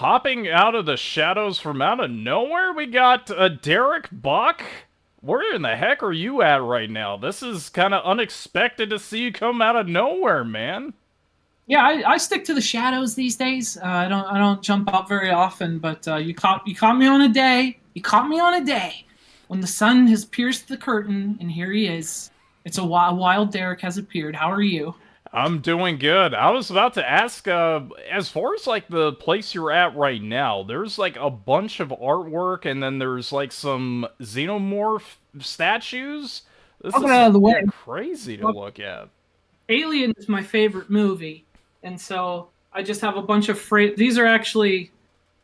popping out of the shadows from out of nowhere, we got Derek Buck. Where in the heck are you at right now? This is kind of unexpected to see you come out of nowhere, man. Yeah, I stick to the shadows these days. I don't jump out very often, but you caught me on a day. You caught me on a day when the sun has pierced the curtain, and here he is. It's a wild Derek has appeared. How are you? I'm doing good. I was about to ask, as far as like the place you're at right now, there's like a bunch of artwork, and then there's like some xenomorph statues. This I'll get is out of the way. yeah crazy to look at. Alien is my favorite movie, and so I just have a bunch of these are actually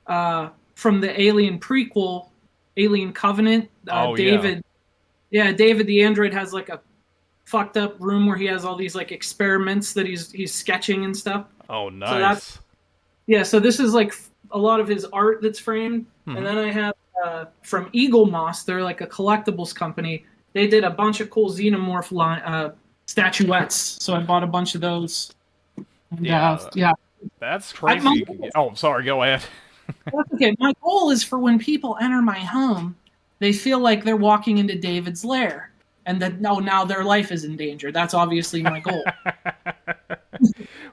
from the Alien prequel, Alien Covenant. Oh yeah. David, yeah, David the android has like a fucked up room where he has all these like experiments that he's sketching and stuff. Oh So that's nice. yeah. So this is like a lot of his art that's framed, and Mhm. then I have from Eagle Moss. They're like a collectibles company. They did a bunch of cool xenomorph line statuettes. So I bought a bunch of those. And Yeah, yeah, that's my crazy. goal, Oh, sorry. Go ahead. that's okay. My goal is for when people enter my home, they feel like they're walking into David's lair, and that no, now their life is in danger. That's obviously my goal.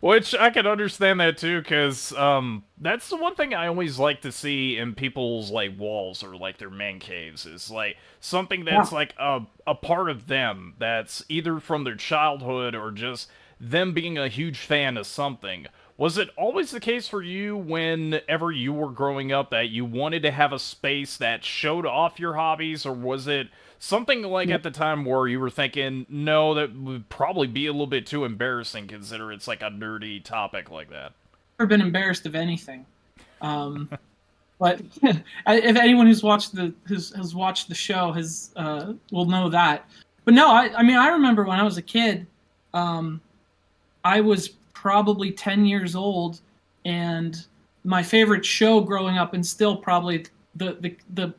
Which I can understand that too, because that's the one thing I always like to see in people's like walls or like their man caves is like something Yeah. that's like a part of them that's either from their childhood or just them being a huge fan of something. Was it always the case for you whenever you were growing up that you wanted to have a space that showed off your hobbies, or was it something like at the time where you were thinking, no, that would probably be a little bit too embarrassing, consider it's like a nerdy topic like that? Never been embarrassed of anything. Um, but if anyone who's watched the show has will know that. But no, I mean I remember when I was a kid, um, I was probably 10 years old, and my favorite show growing up, and still probably the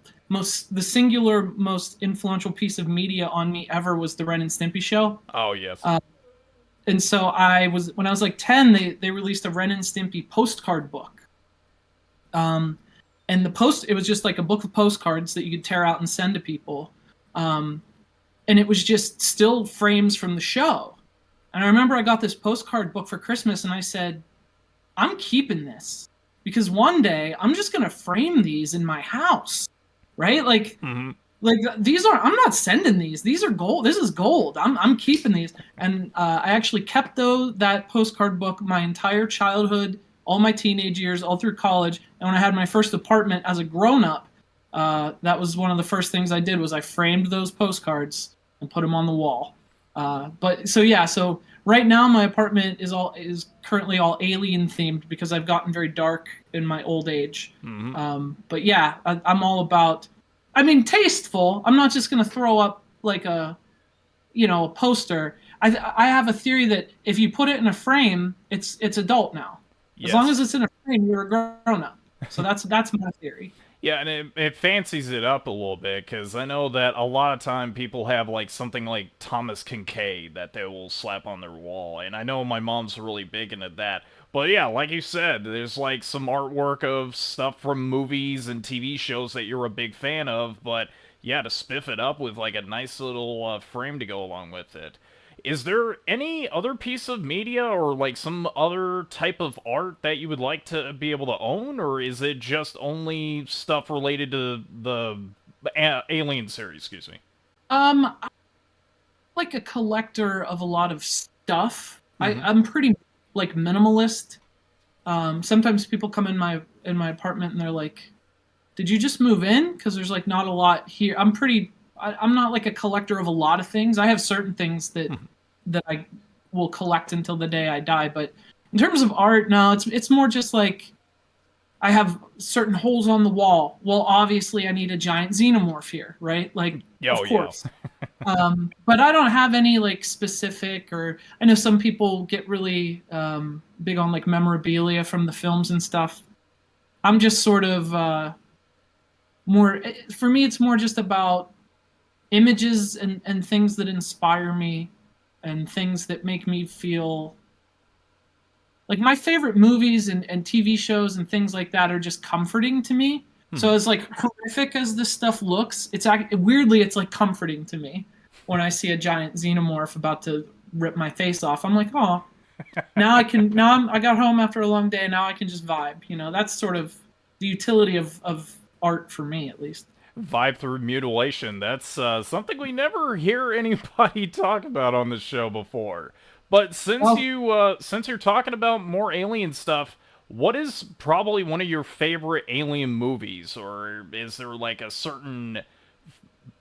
singular most influential piece of media on me ever, was the Ren and Stimpy show. Oh, yes. Uh, and so when I was like 10, they released a Ren and Stimpy postcard book. Um, and it was just like a book of postcards that you could tear out and send to people. Um, and it was just still frames from the show. And I remember I got this postcard book for Christmas, and I said, I'm keeping this because one day I'm just going to frame these in my house, right? Hmm. Like these are, I'm not sending these. These are gold. This is gold. I'm keeping these. And I actually kept that postcard book my entire childhood, all my teenage years, all through college. And when I had my first apartment as a grown up, that was one of the first things I did was I framed those postcards and put them on the wall. But so yeah, so right now my apartment is currently all alien themed because I've gotten very dark in my old age. Hmm. But yeah, I'm all about. I mean, tasteful. I'm not just gonna throw up like a poster. I have a theory that if you put it in a frame, it's adult now. As long as Yes. it's in a frame, you're a grown up. So that's my theory. Yeah, and it fancies it up a little bit, because I know that a lot of time people have like something like Thomas Kincaid that they will slap on their wall, and I know my mom's really big into that. But yeah, like you said, there's like some artwork of stuff from movies and TV shows that you're a big fan of, but yeah, to spiff it up with like a nice little frame to go along with it. Is there any other piece of media or like some other type of art that you would like to be able to own, or is it just only stuff related to the Alien series? Excuse me. I'm like a collector of a lot of stuff. Hmm. I'm pretty like minimalist. Sometimes people come in my apartment and they're like, "Did you just move in?" Because there's like not a lot here. I'm not like a collector of a lot of things. I have certain things that I will collect until the day I die. But in terms of art, no, it's more just like I have certain holes on the wall. Well, obviously I need a giant xenomorph here, right? Like, of Oh yeah. course. But I don't have any like specific, or I know some people get really big on like memorabilia from the films and stuff. I'm just sort of more, for me, it's more just about images and things that inspire me and things that make me feel like my favorite movies and TV shows and things like that are just comforting to me. So as like horrific as this stuff looks, weirdly it's like comforting to me when I see a giant xenomorph about to rip my face off. I'm like, oh, I got home after a long day. Now I can just vibe. That's sort of the utility of art for me, at least. Vibe through mutilation. That's something we never hear anybody talk about on the show before. But Well, since you're talking about more alien stuff, what is probably one of your favorite alien movies, or is there like a certain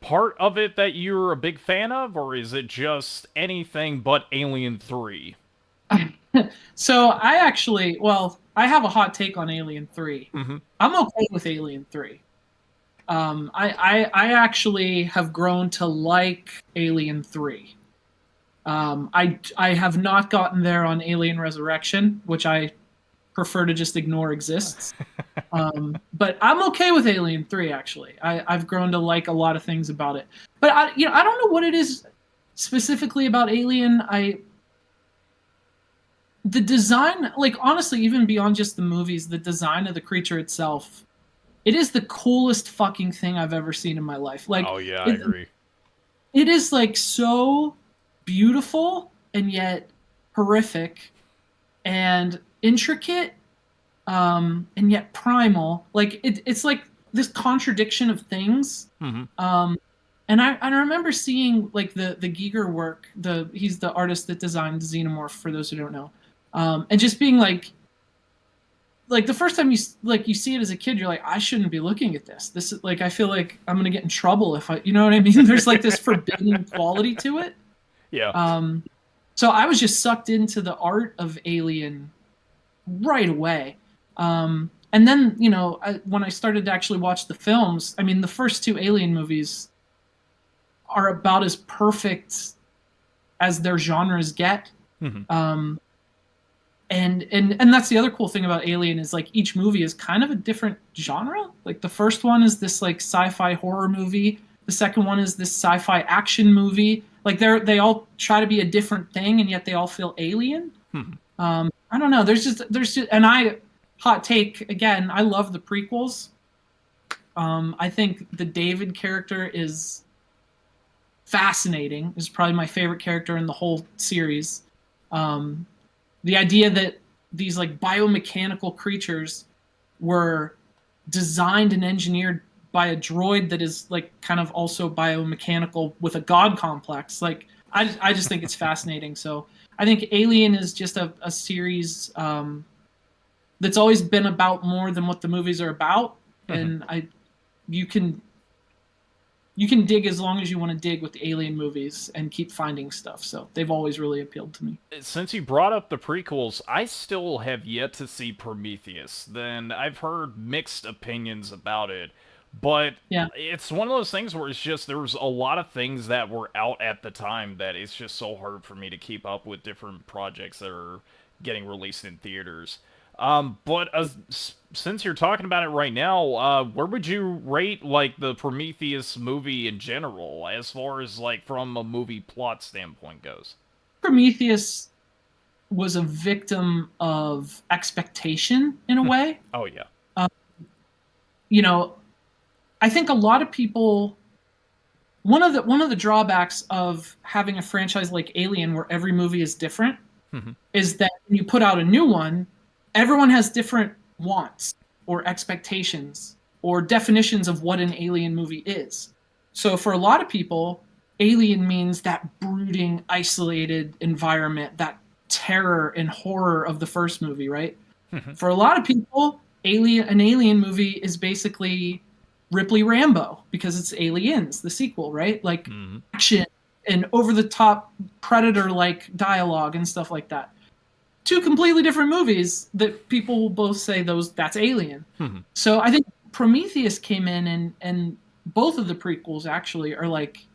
part of it that you're a big fan of, or is it just anything but Alien 3? so I have a hot take on Alien 3. Mm-hmm. I'm okay with Alien 3. I actually have grown to like Alien 3. I have not gotten there on Alien Resurrection, which I prefer to just ignore exists. But I'm okay with Alien 3, actually. I've grown to like a lot of things about it. But I don't know what it is specifically about Alien. The design, like honestly, even beyond just the movies, the design of the creature itself, it is the coolest fucking thing I've ever seen in my life. Like, Oh yeah, I agree. it is like so beautiful and yet horrific and intricate, and yet primal. Like it's like this contradiction of things. Mm-hmm. And I remember seeing like the Giger work. He's the artist that designed Xenomorph, for those who don't know, and just being like the first time you see it as a kid, you're like, I shouldn't be looking at this. This is like, I feel like I'm gonna get in trouble if you know what I mean? There's like this forbidden quality to it. Yeah. So I was just sucked into the art of Alien right away. And then, when I started to actually watch the films, I mean, the first two Alien movies are about as perfect as their genres get. Mm-hmm. And that's the other cool thing about Alien is like each movie is kind of a different genre. Like the first one is this like sci-fi horror movie. The second one is this sci-fi action movie. Like they all try to be a different thing, and yet they all feel alien. I don't know. There's just hot take again. I love the prequels. I think the David character is fascinating. Is probably my favorite character in the whole series. The idea that these like biomechanical creatures were designed and engineered by a droid that is like kind of also biomechanical with a god complex. Like I just think it's fascinating. So I think Alien is just a series that's always been about more than what the movies are about, and you can dig as long as you want to dig with the Alien movies and keep finding stuff. So they've always really appealed to me. Since you brought up the prequels, I still have yet to see Prometheus. Then I've heard mixed opinions about it. But Yeah. it's one of those things where it's just there was a lot of things that were out at the time that it's just so hard for me to keep up with different projects that are getting released in theaters. But since you're talking about it right now, where would you rate like the Prometheus movie in general, as far as like from a movie plot standpoint goes? Prometheus was a victim of expectation in a way. Oh yeah. You know, I think a lot of people one of the drawbacks of having a franchise like Alien where every movie is different is that when you put out a new one, everyone has different wants or expectations or definitions of what an alien movie is. So for a lot of people, alien means that brooding, isolated environment, that terror and horror of the first movie, right? For a lot of people, an alien movie is basically Ripley Rambo because it's Aliens, the sequel, right? Like action and over-the-top predator-like dialogue and stuff like that. Two completely different movies that people will both say that's Alien. So I think Prometheus came in and both of the prequels actually are like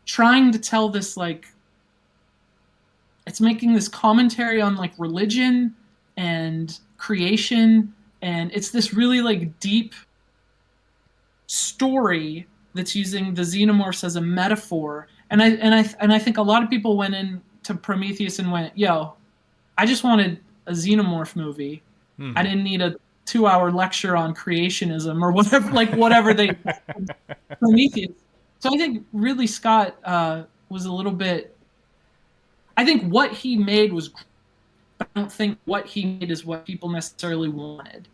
trying to tell this like it's making this commentary on like religion and creation, and it's this really like deep story that's using the xenomorphs as a metaphor. And I think a lot of people went into Prometheus and went, yo, I just wanted a xenomorph movie. I Hmm. didn't need a 2-hour lecture on creationism or whatever, like whatever they Prometheus. So I think Ridley Scott was a little bit. I think what he made was. I don't think what he made is what people necessarily wanted.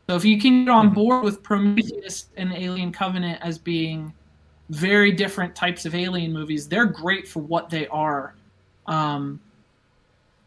So if you can get on Hmm. board with Prometheus and Alien Covenant as being very different types of alien movies, they're great for what they are. Um,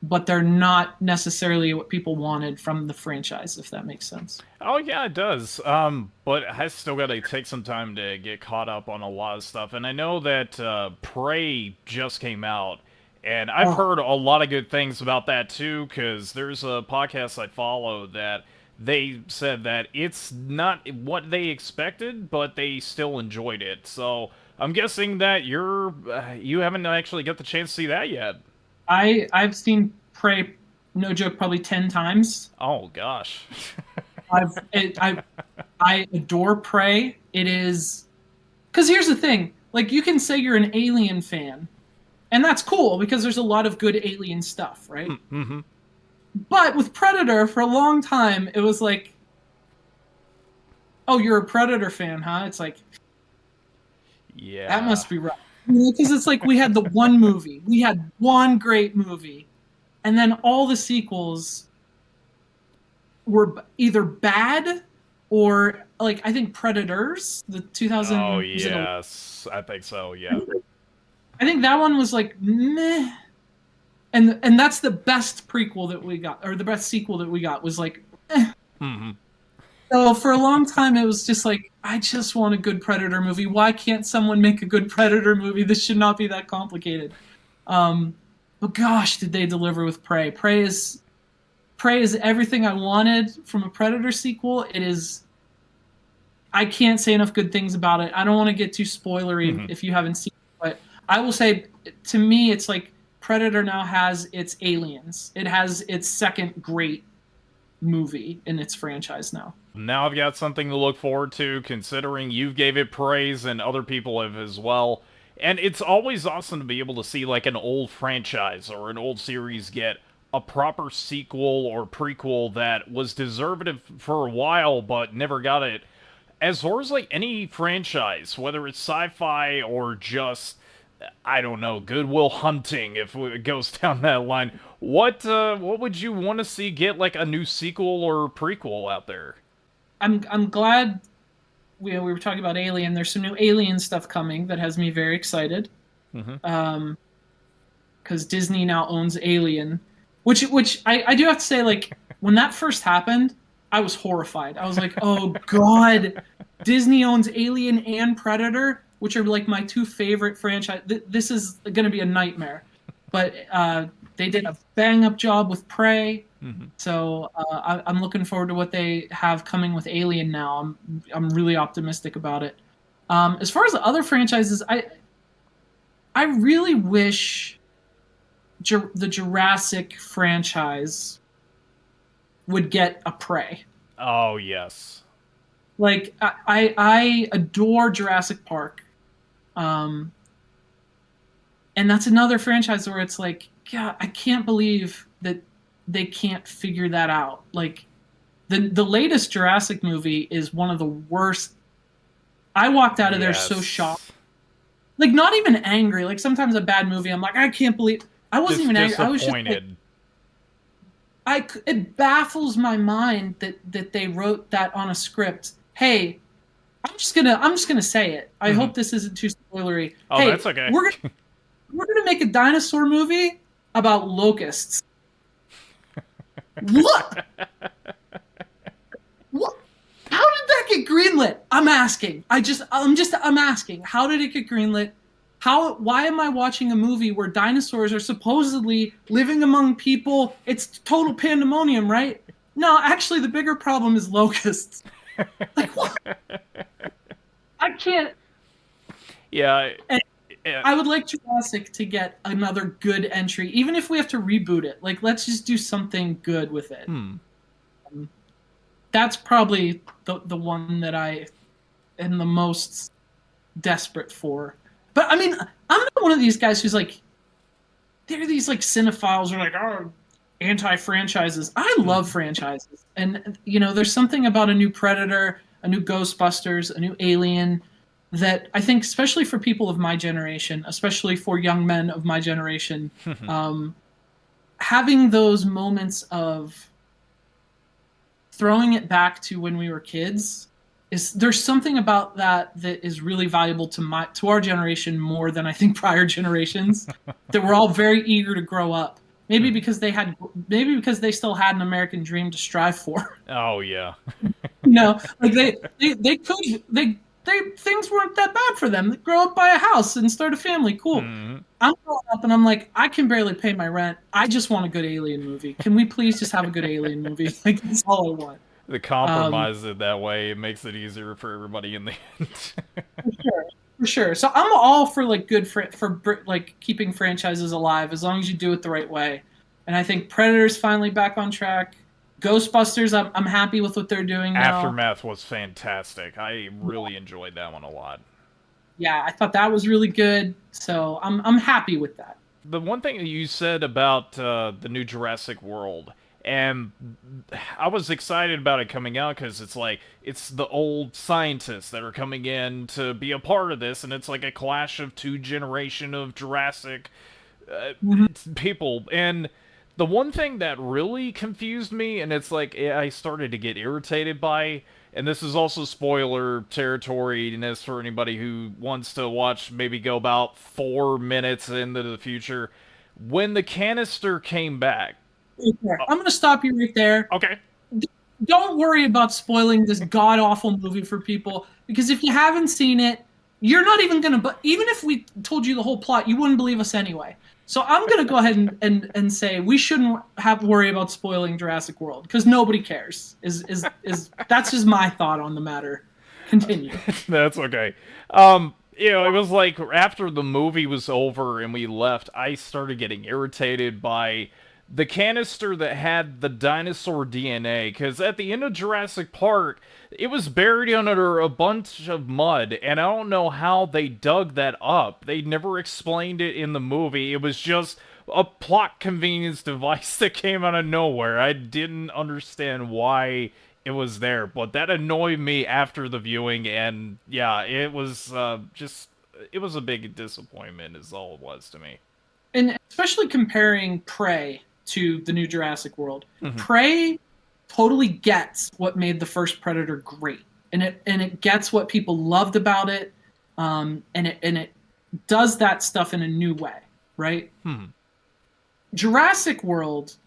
but they're not necessarily what people wanted from the franchise, if that makes sense. Oh yeah, it does. But I still gotta take some time to get caught up on a lot of stuff. And I know that Prey just came out, and I've Oh, heard a lot of good things about that too. Because there's a podcast I follow that they said that it's not what they expected, but they still enjoyed it. So I'm guessing that you haven't actually got the chance to see that yet. I've seen Prey, no joke, probably 10 times. Oh gosh. I've it, I adore Prey. It is because here's the thing: like you can say you're an Alien fan, and that's cool because there's a lot of good Alien stuff, right? Hmm. But with Predator, for a long time, it was like, oh, you're a Predator fan, huh? It's like that Yeah. must be right. Because it's like we had the one movie, we had one great movie, and then all the sequels were either bad or like I think Predators, the Oh 2000 was it yes, I think so. Yeah. I think that one was like meh, and that's the best prequel that we got, or the best sequel that we got was like. Hmm. So for a long time, it was just like I just want a good Predator movie. Why can't someone make a good Predator movie? This should not be that complicated. Um, but gosh, did they deliver with Prey? Prey is everything I wanted from a Predator sequel. It is. I can't say enough good things about it. I don't want to get too spoilery Hmm. if you haven't seen it, but I will say, to me, it's like Predator now has its aliens. It has its second great movie in its franchise now. Now I've got something to look forward to, considering you gave it praise and other people have as well. And it's always awesome to be able to see like an old franchise or an old series get a proper sequel or prequel that was deserved for a while but never got it. As far as like any franchise, whether it's sci-fi or just I don't know, Goodwill Hunting, if it goes down that line. What would you want to see get like a new sequel or prequel out there? I'm glad we were talking about Alien. There's some new Alien stuff coming that has me very excited. Hmm. Because Disney now owns Alien, which I do have to say, like when that first happened, I was horrified. I was like, oh god, Disney owns Alien and Predator, which are like my two favorite franchise. This is going to be a nightmare. But they did a bang up job with Prey. Hmm. So I'm looking forward to what they have coming with Alien now. I'm really optimistic about it. As far as the other franchises, I really wish the Jurassic franchise would get a Prey. Oh yes. Like I adore Jurassic Park, um, and that's another franchise where it's like, yeah, I can't believe that they can't figure that out. Like the latest Jurassic movie is one of the worst. I walked out of there so shocked. Yes. Like not even angry. Like sometimes a bad movie, I'm like, I can't believe. I wasn't Just even angry. I was just like, disappointed. it baffles my mind that they wrote that on a script. Hey, I'm just gonna say it. I Hmm. hope this isn't too spoilery. Oh, Hey, that's okay. we're gonna make a dinosaur movie about locusts. What? What? How did that get greenlit? I'm asking. I'm asking. How did it get greenlit? Why am I watching a movie where dinosaurs are supposedly living among people? It's total pandemonium, right? No, actually the bigger problem is locusts. Like what? I can't. Yeah. And Yeah. I would like Jurassic to get another good entry, even if we have to reboot it. Like let's just do something good with it. Hmm. That's probably the one that I am the most desperate for. But I mean, I'm not one of these guys who's like, there are these like cinephiles who are like, oh, anti-franchises. I love franchises. And, you know, there's something about a new Predator, a new Ghostbusters, a new Alien that I think, especially for people of my generation, especially for young men of my generation, um, having those moments of throwing it back to when we were kids is there's something about that is really valuable to our generation more than I think prior generations that we're all very eager to grow up. Maybe because they still had an American dream to strive for. Oh yeah. You know, like they could they things weren't that bad for them. They grow up, buy a house, and start a family. Cool. Mhm. I'm growing up and I'm like, I can barely pay my rent. I just want a good alien movie. Can we please just have a good alien movie? Like that's all I want. The Um, compromise it that way, it makes it easier for everybody in the end. for sure, for sure. So I'm all for like like keeping franchises alive as long as you do it the right way. And I think Predator's finally back on track. Ghostbusters, I'm happy with what they're doing now. Aftermath was fantastic. I really enjoyed that one a lot. Yeah, I thought that was really good. So I'm happy with that. The one thing that you said about the new Jurassic World, and I was excited about it coming out because it's like it's the old scientists that are coming in to be a part of this, and it's like a clash of two generation of Jurassic Mhm. people. And the one thing that really confused me, and it's like I started to get irritated by, and this is also spoiler territory, and as for anybody who wants to watch, maybe go about 4 minutes into the future, when the canister came back. I'm going to stop you right there. Okay. Don't worry about spoiling this god awful movie for people because if you haven't seen it, you're not even going to. But even if we told you the whole plot, you wouldn't believe us anyway. So I'm going to go ahead and say we shouldn't have to worry about spoiling Jurassic World because nobody cares. Is that's just my thought on the matter. Continue. That's okay. You know, it was like after the movie was over and we left, I started getting irritated by the canister that had the dinosaur DNA, because at the end of Jurassic Park, it was buried under a bunch of mud, and I don't know how they dug that up. They never explained it in the movie. It was just a plot convenience device that came out of nowhere. I didn't understand why it was there, but that annoyed me after the viewing, and yeah, it was it was a big disappointment is all it was to me. And especially comparing Prey to the new Jurassic World. Mhm. Prey totally gets what made the first Predator great, and it gets what people loved about it, and it does that stuff in a new way, right? Hmm. Jurassic World,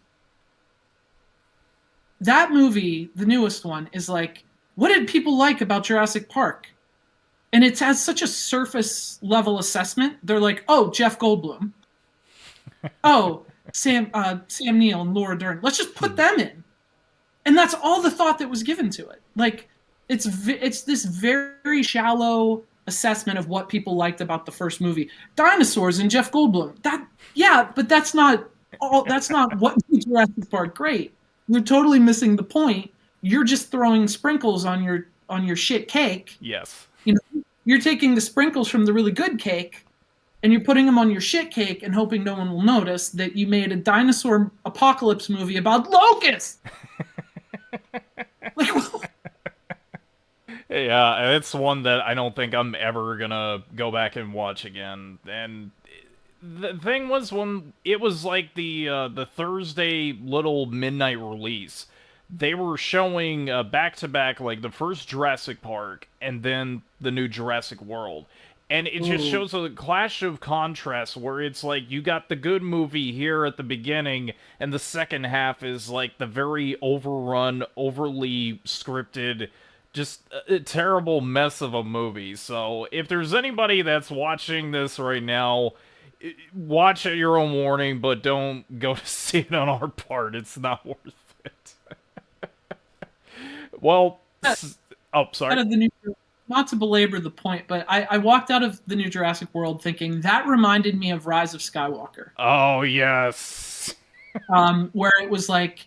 that movie, the newest one, is like, what did people like about Jurassic Park? And it has such a surface level assessment. They're like, oh, Jeff Goldblum. Oh, Sam Neill and Laura Dern. Let's just put them in, and that's all the thought that was given to it. Like it's this very shallow assessment of what people liked about the first movie. Dinosaurs and Jeff Goldblum. But that's not all. That's not what made Jurassic Park great. You're totally missing the point. You're just throwing sprinkles on your shit cake. Yes. You know, you're taking the sprinkles from the really good cake and you're putting them on your shit cake and hoping no one will notice that you made a dinosaur apocalypse movie about locusts. Like, Yeah, it's one that I don't think I'm ever gonna go back and watch again. And the thing was, when it was like the Thursday little midnight release, they were showing back to back like the first Jurassic Park and then the new Jurassic World. And it just ooh, shows a clash of contrasts where it's like you got the good movie here at the beginning, and the second half is like the very overrun, overly scripted, just a terrible mess of a movie. So if there's anybody that's watching this right now, watch at your own warning, but don't go to see it on our part. It's not worth it. Well, oh, sorry. out of the new, not to belabor the point, but I walked out of the new Jurassic World thinking that reminded me of Rise of Skywalker, Oh, yes. where it was like,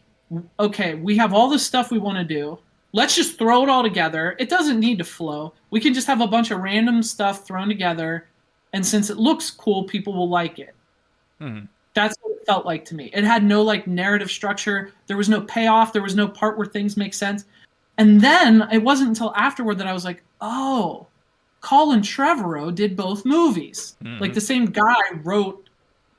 okay, we have all this stuff we want to do. Let's just throw it all together. It doesn't need to flow. We can just have a bunch of random stuff thrown together, and since it looks cool, people will like it. Hmm. That's what it felt like to me. It had no like narrative structure. There was no payoff. There was no part where things make sense. And then it wasn't until afterward that I was like, oh, Colin Trevorrow did both movies. Mm-hmm. Like the same guy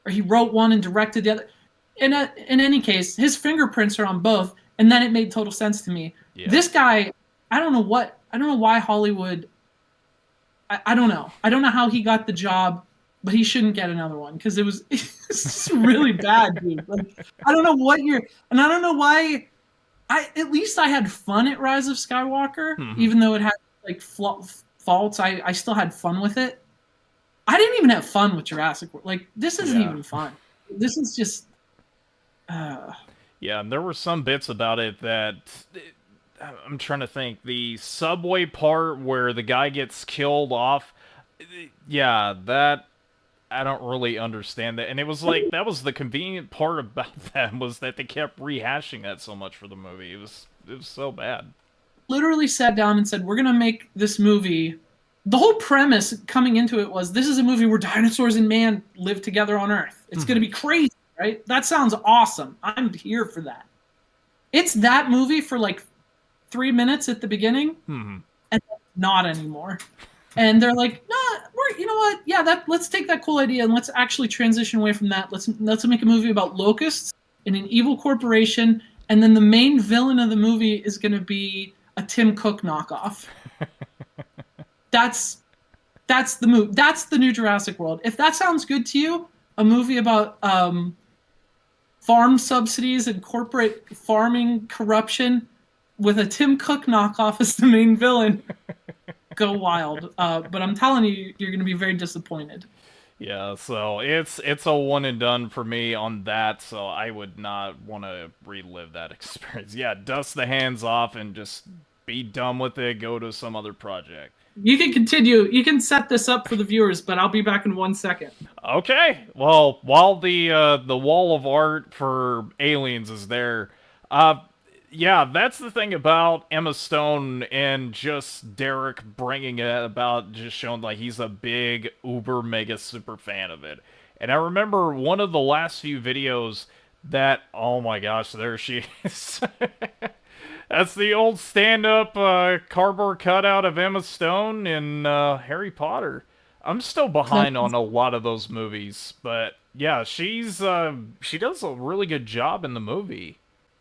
he wrote one and directed the other. In any case, his fingerprints are on both, and then it made total sense to me. Yeah. This guy, I don't know why Hollywood. I don't know. I don't know how he got the job, but he shouldn't get another one because it's really bad, dude. Like, I don't know and I don't know why. At least I had fun at Rise of Skywalker, even though it had like faults. I still had fun with it. I didn't even have fun with Jurassic World. Like, this isn't even fun. This is just. Yeah, and there were some bits about it that I'm trying to think. The subway part where the guy gets killed off. Yeah, that I don't really understand that. And it was like that was the convenient part about that was that they kept rehashing that so much for the movie. It was so bad. Literally sat down and said, "We're gonna make this movie." The whole premise coming into it was this is a movie where dinosaurs and man live together on Earth. It's gonna be crazy, right? That sounds awesome. I'm here for that. It's that movie for like 3 minutes at the beginning, and not anymore. And they're like, "No, you know what? Yeah, let's take that cool idea and let's actually transition away from that. Let's make a movie about locusts in an evil corporation, and then the main villain of the movie is going to be a Tim Cook knockoff." That's the movie. That's the new Jurassic World. If that sounds good to you, a movie about farm subsidies and corporate farming corruption with a Tim Cook knockoff as the main villain, go wild. But I'm telling you, you're going to be very disappointed. Yeah, so it's a one and done for me on that, so I would not want to relive that experience. Yeah, dust the hands off and just be done with it, go to some other project. You can continue. You can set this up for the viewers, but I'll be back in 1 second. Okay. Well, while the wall of art for Aliens is there, yeah, that's the thing about Emma Stone and just Derek bringing it about, just showing like he's a big uber mega super fan of it. And I remember one of the last few videos that, oh my gosh, there she is. That's the old stand-up cardboard cutout of Emma Stone in Harry Potter. I'm still behind on a lot of those movies, but yeah, she does a really good job in the movie.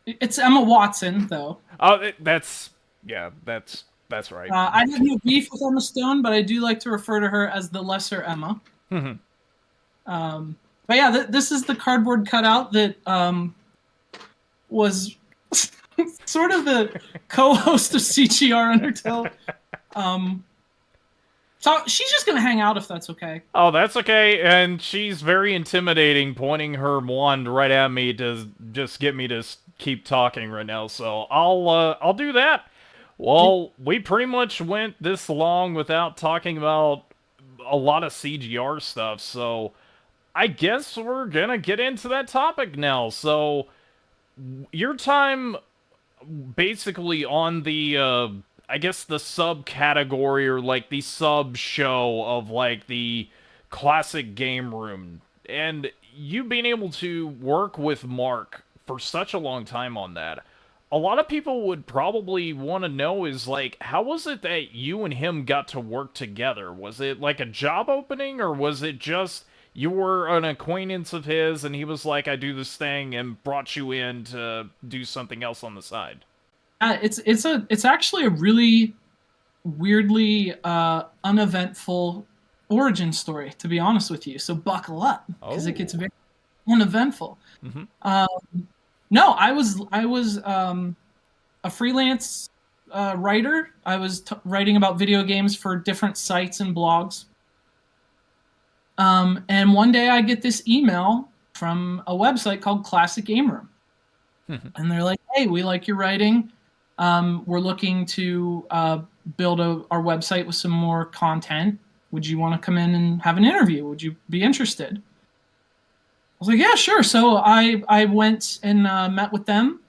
It's Emma Watson, though. Oh, that's right. I have no beef with Emma Stone, but I do like to refer to her as the lesser Emma. But yeah, this is the cardboard cutout that was sort of the co-host of CGR Undertow. So she's just gonna hang out if that's okay. Oh, that's okay. And she's very intimidating, pointing her wand right at me to just get me to keep talking right now. So I'll do that. Well, we pretty much went this long without talking about a lot of CGR stuff. So I guess we're gonna get into that topic now. So your time basically on the I guess the subcategory or like the sub show of like the classic game room, and you being able to work with Mark for such a long time on that. A lot of people would probably want to know is like, how was it that you and him got to work together? Was it like a job opening, or was it just you were an acquaintance of his and he was like, I do this thing, and brought you in to do something else on the side? It's actually a really weirdly uneventful origin story, to be honest with you. So buckle up, because it gets very uneventful. No, I was a freelance writer. I was writing about video games for different sites and blogs. And one day I get this email from a website called Classic Game Room. And they're like, hey, we like your writing. We're looking to build our website with some more content. Would you want to come in and have an interview? Would you be interested? I was like, yeah, sure. So I went and met with them.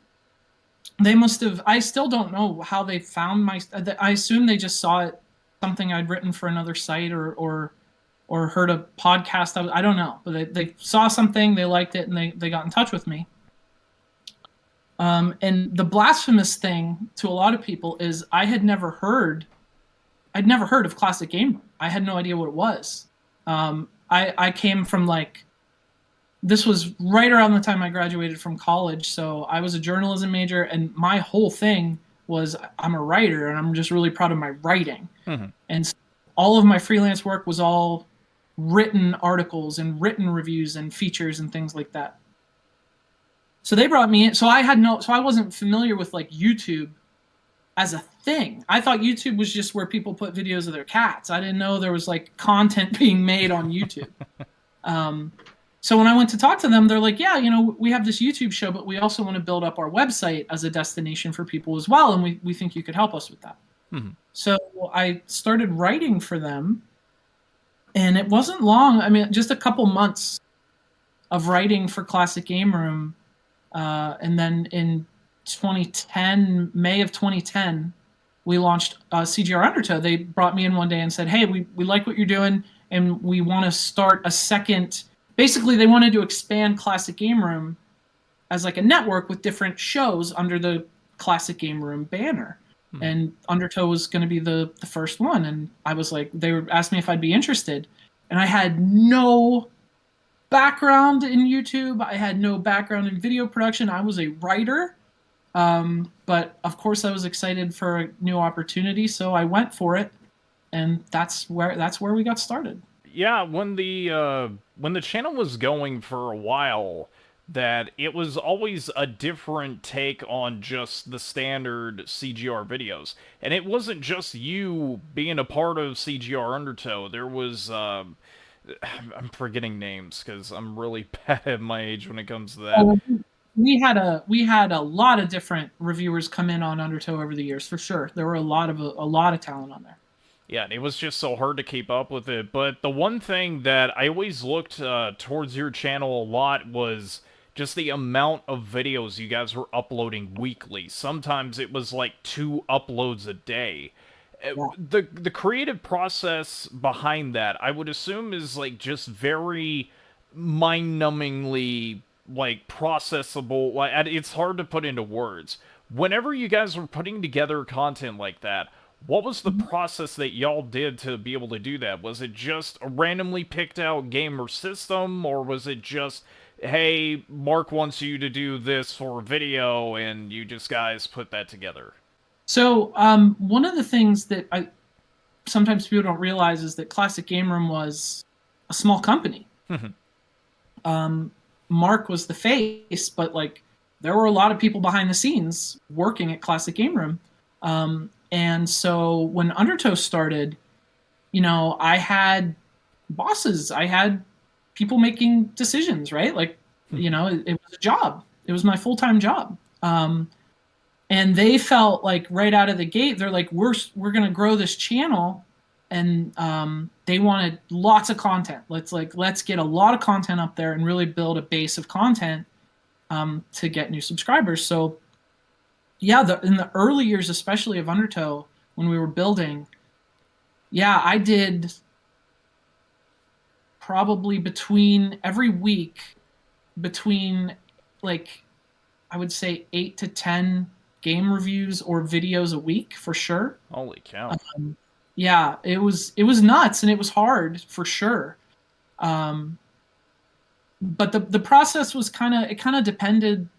They must have, I still don't know how they found I assume they just saw it, something I'd written for another site or or heard a podcast. I don't know, but they saw something, they liked it, and they got in touch with me. And the blasphemous thing to a lot of people is I'd never heard of Classic Game Room. I had no idea what it was. I came from like, this was right around the time I graduated from college, so I was a journalism major, and my whole thing was I'm a writer, and I'm just really proud of my writing. And so all of my freelance work was all written articles and written reviews and features and things like that. So they brought me in. So I wasn't familiar with like YouTube as a thing. I thought YouTube was just where people put videos of their cats. I didn't know there was like content being made on YouTube. So when I went to talk to them, they're like, yeah, we have this YouTube show, but we also want to build up our website as a destination for people as well, and we think you could help us with that. So I started writing for them, and it wasn't long. I mean, just a couple months of writing for Classic Game Room, and then in May of 2010, we launched CGR Undertow. They brought me in one day and said, hey, we like what you're doing, and we want to start a second. Basically, they wanted to expand Classic Game Room as like a network with different shows under the Classic Game Room banner. And Undertow was going to be the first one. And I was like, they were asking me if I'd be interested. And I had no background in YouTube. I had no background in video production. I was a writer. But of course I was excited for a new opportunity. So I went for it. And that's where we got started. Yeah, when the channel was going for a while, that it was always a different take on just the standard CGR videos. And it wasn't just you being a part of CGR Undertow. There was, I'm forgetting names because I'm really bad at my age when it comes to that. We had a lot of different reviewers come in on Undertow over the years, for sure. There were a lot of talent on there. Yeah, it was just so hard to keep up with it. But the one thing that I always looked towards your channel a lot was just the amount of videos you guys were uploading weekly. Sometimes it was like 2 uploads a day. Yeah. The creative process behind that, I would assume, is like just very mind-numbingly like processable. Like, it's hard to put into words. Whenever you guys were putting together content like that, what was the process that y'all did to be able to do that? Was it just a randomly picked out game or system, or was it just, hey, Mark wants you to do this for video, and you just guys put that together? So one of the things that sometimes people don't realize is that Classic Game Room was a small company. Mark was the face, but like there were a lot of people behind the scenes working at Classic Game Room. And so when Undertow started, I had bosses. I had people making decisions, right? Like, it was a job. It was my full-time job. And they felt like right out of the gate, they're like, we're going to grow this channel. And they wanted lots of content. Let's get a lot of content up there and really build a base of content to get new subscribers. So yeah, in the early years, especially of Undertow, when we were building, yeah, I did probably every week, between like, I would say 8 to 10 game reviews or videos a week for sure. Holy cow. Yeah, it was nuts, and it was hard for sure. But the process was kind of depended.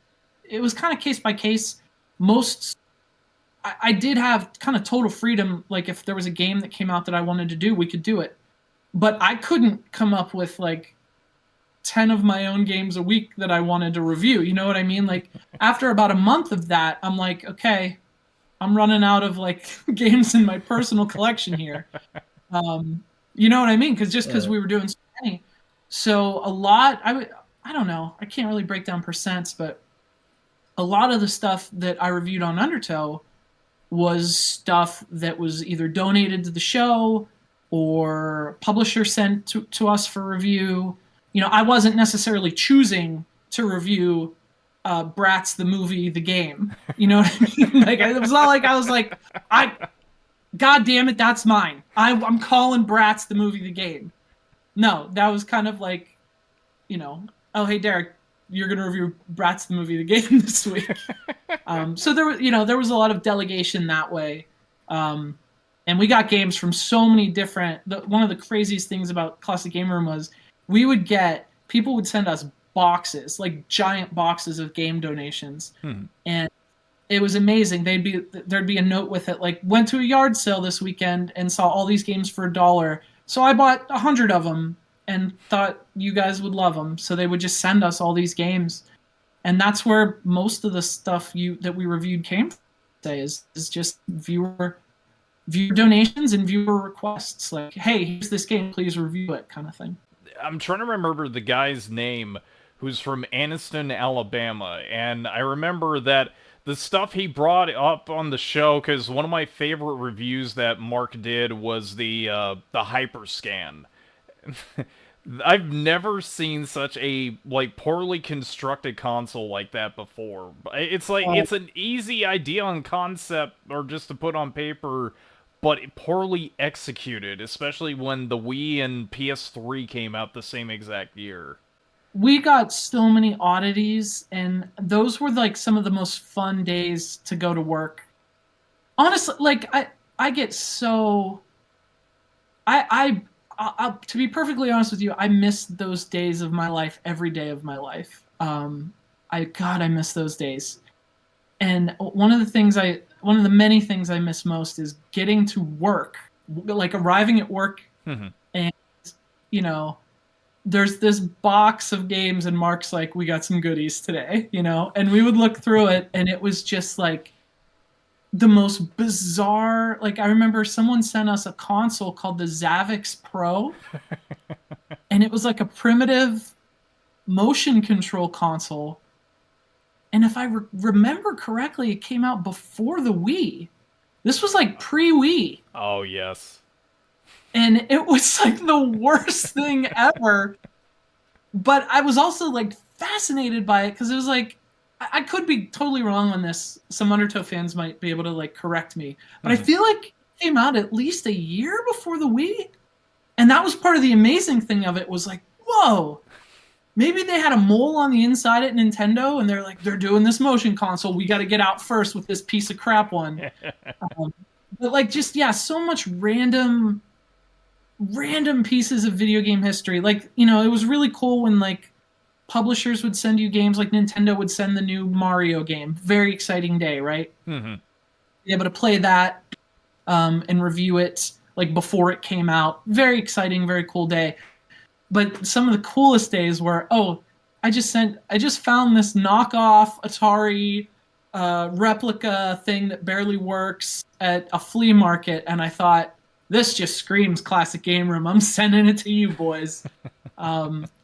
It was kind of case by case. I did have kind of total freedom. Like if there was a game that came out that I wanted to do, we could do it. But I couldn't come up with like 10 of my own games a week that I wanted to review. You know what I mean? Like after about a month of that, I'm like, okay, I'm running out of like games in my personal collection here. You know what I mean? Because we were doing so many. So a lot, I don't know. I can't really break down percents, but a lot of the stuff that I reviewed on Undertow was stuff that was either donated to the show or publisher sent to us for review. I wasn't necessarily choosing to review Bratz the movie, the game. You know what I mean? Like it was not like I was like, God damn it, that's mine. I'm calling Bratz the movie, the game. No, that was kind of like, oh hey Derek, you're gonna review Bratz the movie, the game this week. So there was a lot of delegation that way, um, and we got games from so many different. One of the craziest things about Classic Game Room was people would send us boxes, like giant boxes of game donations, Hmm. and it was amazing. There'd be a note with it like, went to a yard sale this weekend and saw all these games for $1. So I bought 100 of them and thought you guys would love them. So they would just send us all these games, and that's where most of the stuff that we reviewed came from. Say is just viewer donations and viewer requests. Like, hey, here's this game, please review it, kind of thing. I'm trying to remember the guy's name who's from Anniston, Alabama, and I remember that the stuff he brought up on the show, because one of my favorite reviews that Mark did was the Hyperscan. I've never seen such a like poorly constructed console like that before. It's like Oh, it's an easy idea on concept or just to put on paper, but poorly executed, especially when the Wii and PS3 came out the same exact year. we got so many oddities, and those were like some of the most fun days to go to work. Honestly, like I get so to be perfectly honest with you, I miss those days of my life every day of my life. I miss those days. And one of the many things I miss most is getting to work, like arriving at work, Mhm. and you know, there's this box of games, and Mark's like, "We got some goodies today," and we would look through it, and it was just like the most bizarre. Like I remember someone sent us a console called the Zavix Pro, and it was like a primitive motion control console. And if I remember correctly, it came out before the Wii. This was like pre-Wii, Oh yes. and it was like the worst thing ever. But I was also like fascinated by it because it was like I could be totally wrong on this. Some Undertow fans might be able to like correct me, but I Mhm. feel like it came out at least a year before the Wii, and that was part of the amazing thing of it. Was like, whoa, maybe they had a mole on the inside at Nintendo, and they're like, they're doing this motion console. We got to get out first with this piece of crap one. Um, but like, just yeah, so much random pieces of video game history. Like, it was really cool when like publishers would send you games. Like Nintendo would send the new Mario game. Very exciting day, right? Mhm. Be able to play that and review it like before it came out. Very exciting, very cool day. But some of the coolest days were, oh, I just found this knockoff Atari replica thing that barely works at a flea market, and I thought, this just screams Classic Game Room. I'm sending it to you boys.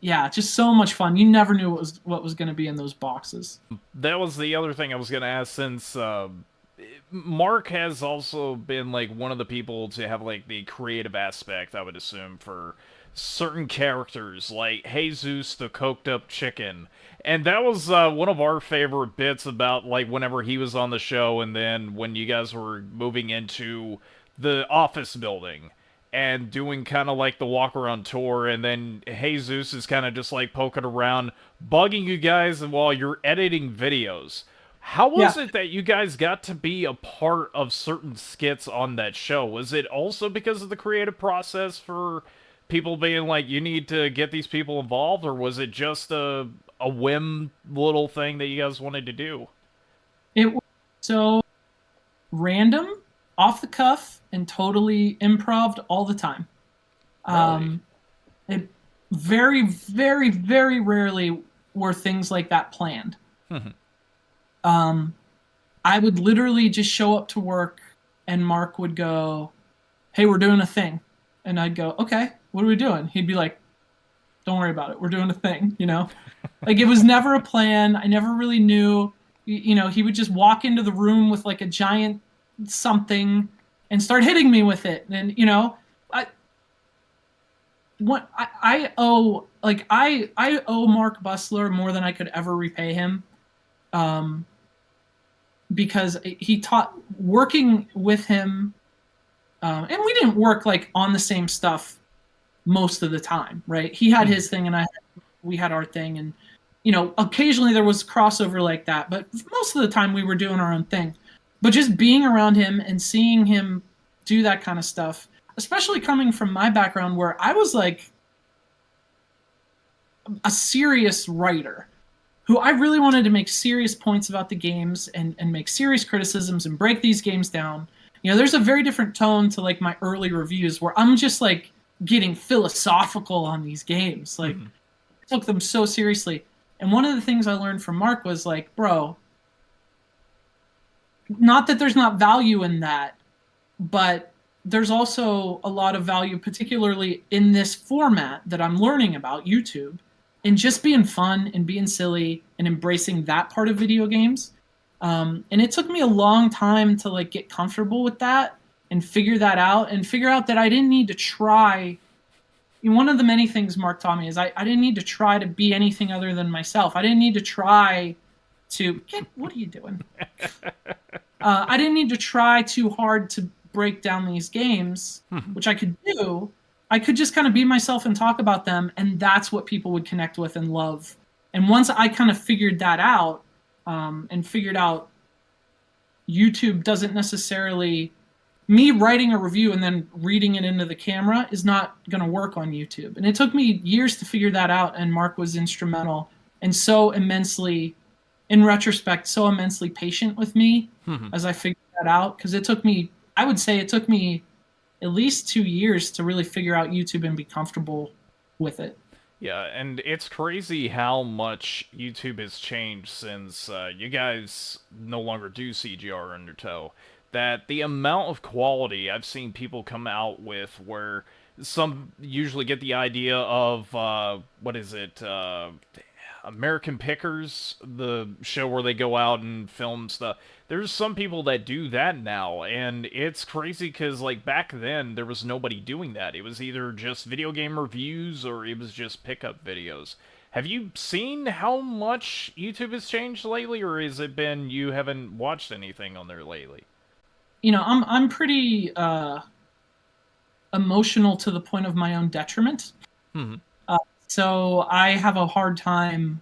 Yeah, just so much fun. You never knew what was going to be in those boxes. That was the other thing I was gonna ask since Mark has also been like one of the people to have like the creative aspect, I would assume, for certain characters like Jesus the coked up chicken. And that was one of our favorite bits about like whenever he was on the show and then when you guys were moving into the office building and doing kind of like the walk around tour, and then Jesus is kind of just like poking around, bugging you guys while you're editing videos. How was Yeah, it that you guys got to be a part of certain skits on that show? Was it also because of the creative process for people being like, you need to get these people involved, or was it just a whim little thing that you guys wanted to do? it was so random, off the cuff, and totally improv all the time. Really? Um, it very, very rarely were things like that planned. Um, I would literally just show up to work, and Mark would go, "Hey, we're doing a thing," and I'd go, "Okay, what are we doing?" He'd be like, "Don't worry about it. We're doing a thing." Like it was never a plan. I never really knew. He would just walk into the room with like a giant something and start hitting me with it, and I what I owe like I owe Mark Bustler more than I could ever repay him. Um, because he taught working with him, and we didn't work like on the same stuff most of the time, right? He had Mhm. his thing and we had our thing, and occasionally there was crossover like that, but most of the time we were doing our own thing. But just being around him and seeing him do that kind of stuff, especially coming from my background where I was like a serious writer who I really wanted to make serious points about the games and make serious criticisms and break these games down. There's a very different tone to like my early reviews where I'm just like getting philosophical on these games. Like Mhm. I took them so seriously. And one of the things I learned from Mark was like, bro, not that there's not value in that, but there's also a lot of value, particularly in this format that I'm learning about, YouTube, and just being fun and being silly and embracing that part of video games. And it took me a long time to like get comfortable with that and figure that out and figure out that I didn't need to try. One of the many things Mark taught me is I didn't need to try to be anything other than myself. I didn't need to try to get, what are you doing? I didn't need to try too hard to break down these games, Mhm. which I could do. I could just kind of be myself and talk about them, and that's what people would connect with and love. And once I kind of figured that out, and figured out YouTube doesn't necessarily, me writing a review and then reading it into the camera is not going to work on YouTube. And it took me years to figure that out, and Mark was instrumental and so immensely, in retrospect, so immensely patient with me Mhm. as I figured that out. Because it took me, I would say it took me at least 2 years to really figure out YouTube and be comfortable with it. Yeah, and it's crazy how much YouTube has changed since you guys no longer do CGR Undertow. That the amount of quality I've seen people come out with, where some usually get the idea of what is it? American Pickers, the show where they go out and film stuff. There's some people that do that now, and it's crazy because, like, back then, there was nobody doing that. It was either just video game reviews or it was just pickup videos. Have you seen how much YouTube has changed lately, or has it been you haven't watched anything on there lately? I'm pretty emotional to the point of my own detriment. Hmm. Uh, so I have a hard time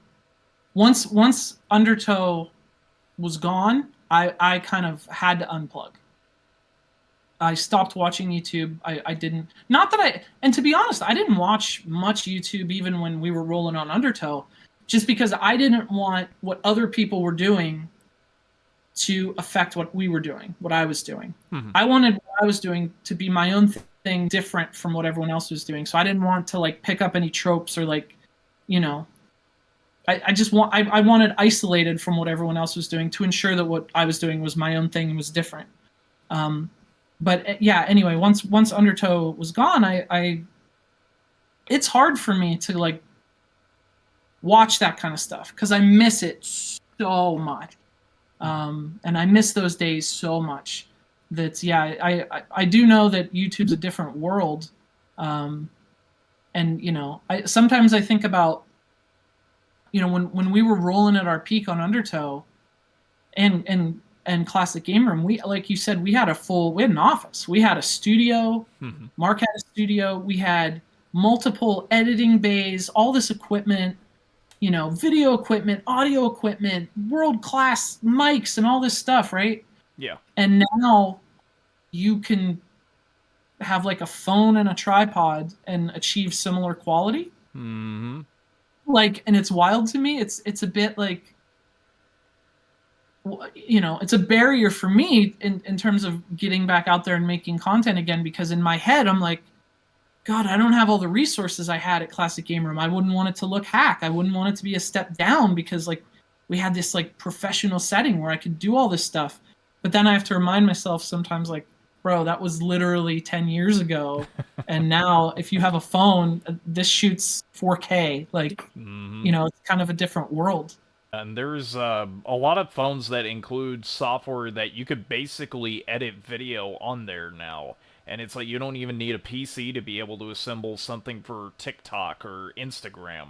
once Undertow was gone. I kind of had to unplug. I stopped watching YouTube. I didn't, not that I, and to be honest, I didn't watch much YouTube even when we were rolling on Undertow, just because I didn't want what other people were doing to affect what we were doing, what I was doing. Hmm. I wanted what I was doing to be my own thing, different from what everyone else was doing. So I didn't want to like pick up any tropes or like, you know, I just want, I wanted isolated from what everyone else was doing to ensure that what I was doing was my own thing and was different. Um, but yeah, anyway, once Undertow was gone, I it's hard for me to like watch that kind of stuff because I miss it so much. And I miss those days so much. That yeah, I do know that YouTube's a different world, um, and I sometimes I think about when we were rolling at our peak on Undertow and Classic Game Room, we, like you said, we had an office, we had a studio, Hmm. Mark had a studio, we had multiple editing bays, all this equipment, video equipment, audio equipment, world class mics, and all this stuff, right? Yeah. And now you can have like a phone and a tripod and achieve similar quality. Hmm. Like, and it's wild to me. It's a bit like, it's a barrier for me in terms of getting back out there and making content again, because in my head I'm like, God, I don't have all the resources I had at Classic Game Room. I wouldn't want it to look hack. I wouldn't want it to be a step down because like we had this like professional setting where I could do all this stuff. But then I have to remind myself sometimes like, bro, that was literally 10 years ago. And now if you have a phone, this shoots 4K. Like, Hmm. it's kind of a different world. And there's a lot of phones that include software that you could basically edit video on there now. And it's like you don't even need a PC to be able to assemble something for TikTok or Instagram.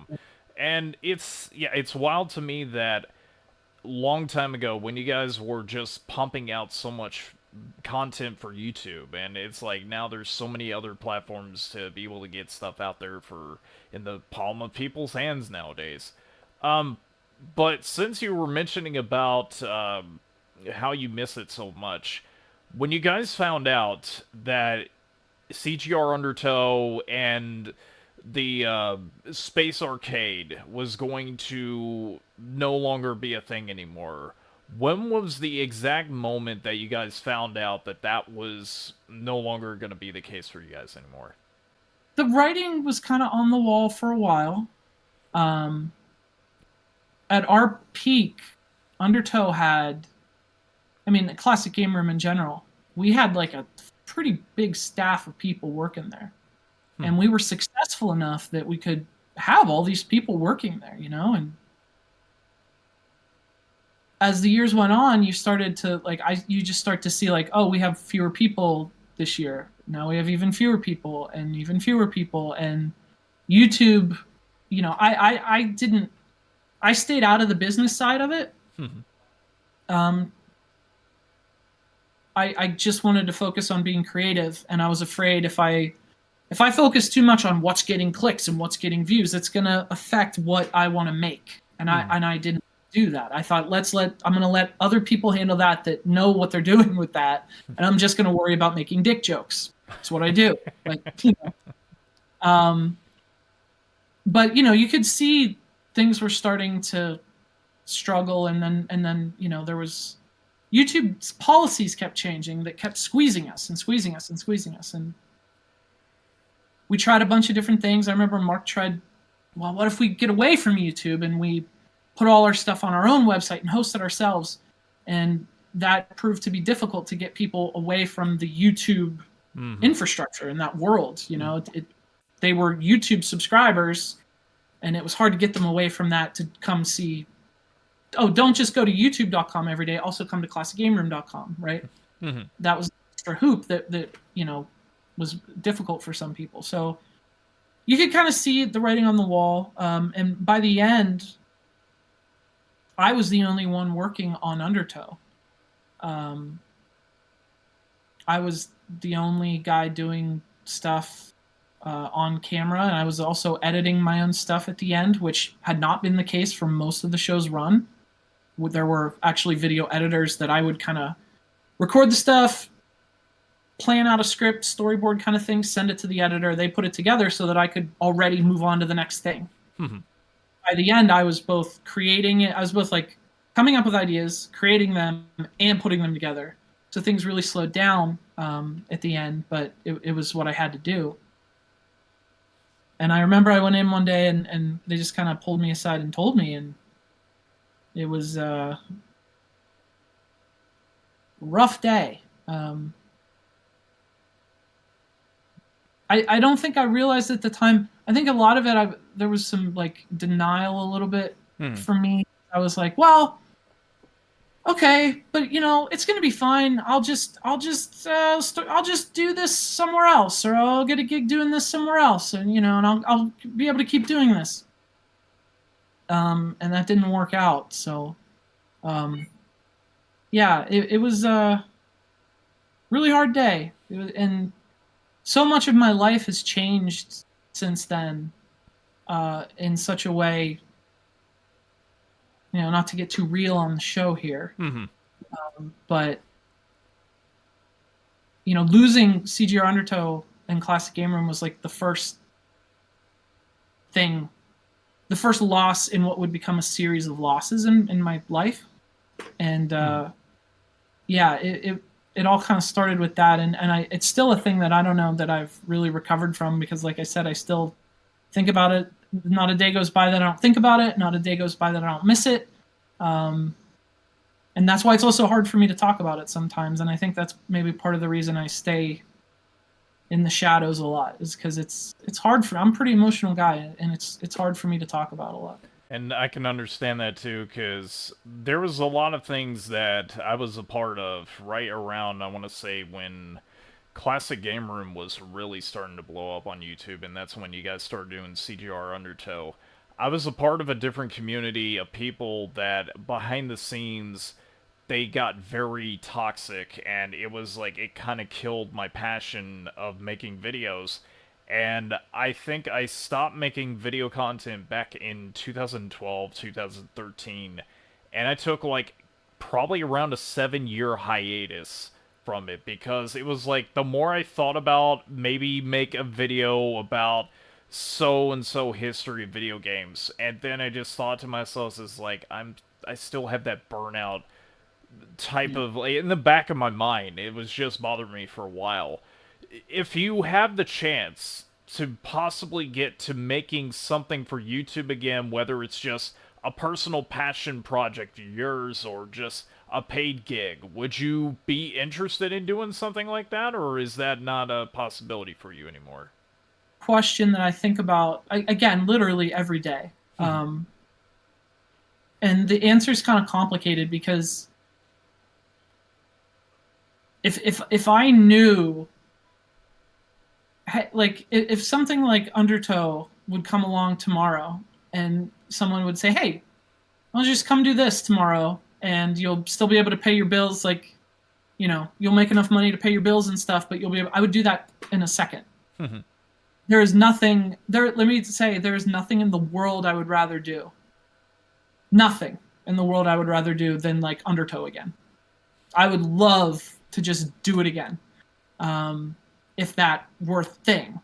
And yeah, it's wild to me that long time ago when you guys were just pumping out so much content for YouTube, and it's like now there's so many other platforms to be able to get stuff out there for in the palm of people's hands nowadays. Um, but since you were mentioning about how you miss it so much, when you guys found out that CGR Undertow and the Space Arcade was going to no longer be a thing anymore, when was the exact moment that you guys found out that that was no longer going to be the case for you guys anymore? The writing was kind of on the wall for a while. Um, at our peak, Undertow had, I mean, the Classic Game Room in general, we had like a pretty big staff of people working there. And we were successful enough that we could have all these people working there, you know? And as the years went on, you started to you just start to see like, oh, we have fewer people this year. Now we have even fewer people and even fewer people. And YouTube, you know, I didn't, I stayed out of the business side of it. um, I just wanted to focus on being creative, and I was afraid if I focus too much on what's getting clicks and what's getting views, it's gonna affect what I want to make. And I didn't do that. I thought I'm gonna let other people handle that know what they're doing with that, and I'm just gonna worry about making dick jokes. That's what I do. Like, you know. But you know, you could see things were starting to struggle, and then you know, there was YouTube's policies kept changing that kept squeezing us and squeezing us and squeezing us. And we tried a bunch of different things. I remember Mark tried, well, what if we get away from YouTube and we put all our stuff on our own website and host it ourselves? And that proved to be difficult to get people away from the YouTube infrastructure in that world. You know, they were YouTube subscribers, and it was hard to get them away from that to come see, oh, don't just go to youtube.com every day, also come to classicgameroom.com, right? That was an extra hoop that you know, was difficult for some people. So you could kind of see the writing on the wall. And by the end, I was the only one working on Undertow. I was the only guy doing stuff on camera, and I was also editing my own stuff at the end, which had not been the case for most of the show's run. There were actually video editors that I would kind of record the stuff, plan out a script, storyboard kind of thing, send it to the editor. They put it together so that I could already move on to the next thing. By the end, I was both creating it, I was both like coming up with ideas, creating them, and putting them together. So things really slowed down at the end, but it was what I had to do. And I remember I went in one day and they just kind of pulled me aside and told me, and it was a rough day. I don't think I realized at the time. I think a lot of it, there was some like denial a little bit for me. I was like, well, okay, but you know, it's gonna be fine. I'll just do this somewhere else, or I'll get a gig doing this somewhere else, and you know, and I'll be able to keep doing this. And that didn't work out. So, yeah, it was a really hard day, and so much of my life has changed since then, in such a way. You know, not to get too real on the show here, but you know, losing CGR Undertow and Classic Game Room was like the first loss in what would become a series of losses in my life. And yeah, it all kind of started with that, and it's still a thing that I don't know that I've really recovered from, because like I said, I still think about it. Not a day goes by that I don't think about it. Not a day goes by that I don't miss it. And that's why it's also hard for me to talk about it sometimes. And I think that's maybe part of the reason I stay in the shadows a lot, is because it's hard I'm a pretty emotional guy, and it's hard for me to talk about a lot. And I can understand that too, because there was a lot of things that I was a part of right around, I want to say, when Classic Game Room was really starting to blow up on YouTube, and that's when you guys started doing CGR Undertow. I was a part of a different community of people that, behind the scenes, they got very toxic, and it was like it kind of killed my passion of making videos. And I think I stopped making video content back in 2012, 2013, and I took like probably around a 7 year hiatus from it because it was like the more I thought about maybe make a video about so and so history of video games, and then I just thought to myself, is like I still have that burnout type Yeah. of like, in the back of my mind. It was just bothering me for a while. If you have the chance to possibly get to making something for YouTube again, whether it's just a personal passion project of yours or just a paid gig, would you be interested in doing something like that, or is that not a possibility for you anymore? Question that I think about again, literally every day. Um, and the answer is kind of complicated because if I knew, like, if something like Undertow would come along tomorrow, and someone would say, "Hey, I'll just come do this tomorrow, and you'll still be able to pay your bills. Like, you'll make enough money to pay your bills and stuff, but you'll be able," I would do that in a second. There is nothing there. Let me say, there is nothing in the world I would rather do. Nothing in the world I would rather do than like Undertow again. I would love to just do it again, if that were a thing.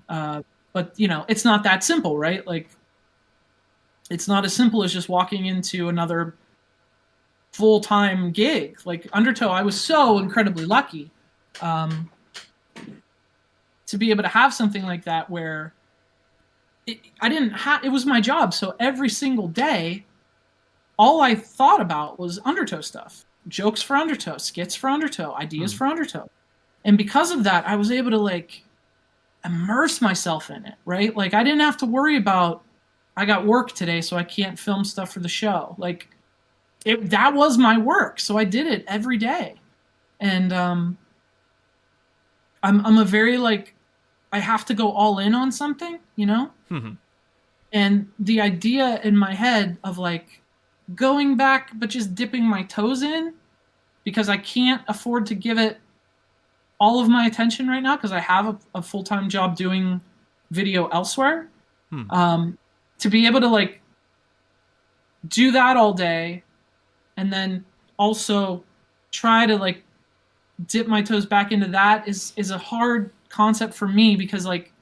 But it's not that simple, right? Like, it's not as simple as just walking into another full-time gig. Like Undertow, I was so incredibly lucky to be able to have something like that where it was my job. So every single day, all I thought about was Undertow stuff, jokes for Undertow, skits for Undertow, ideas for Undertow. And because of that, I was able to like immerse myself in it, right? Like I didn't have to worry about, I got work today, so I can't film stuff for the show. Like that was my work, so I did it every day. And I'm a very like, I have to go all in on something, And the idea in my head of like going back but just dipping my toes in, because I can't afford to give it all of my attention right now because I have a full-time job doing video elsewhere. To be able to like do that all day and then also try to like dip my toes back into that is a hard concept for me because like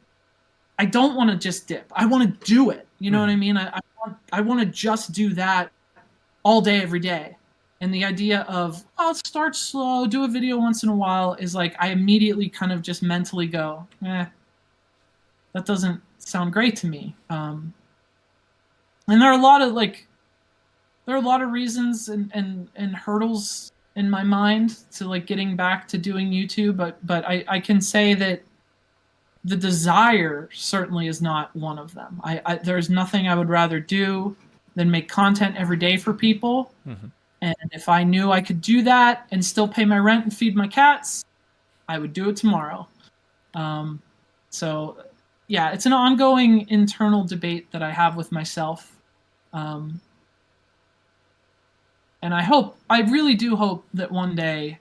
I don't want to just dip. I want to do it. You know what I mean? I want to just do that all day, every day. And the idea of, I'll start slow, do a video once in a while is like, I immediately kind of just mentally go, that doesn't sound great to me. And there are a lot of reasons and hurdles in my mind to like getting back to doing YouTube, but I can say that the desire certainly is not one of them. There's nothing I would rather do than make content every day for people. And if I knew I could do that and still pay my rent and feed my cats, I would do it tomorrow. So yeah, it's an ongoing internal debate that I have with myself. And I really do hope that one day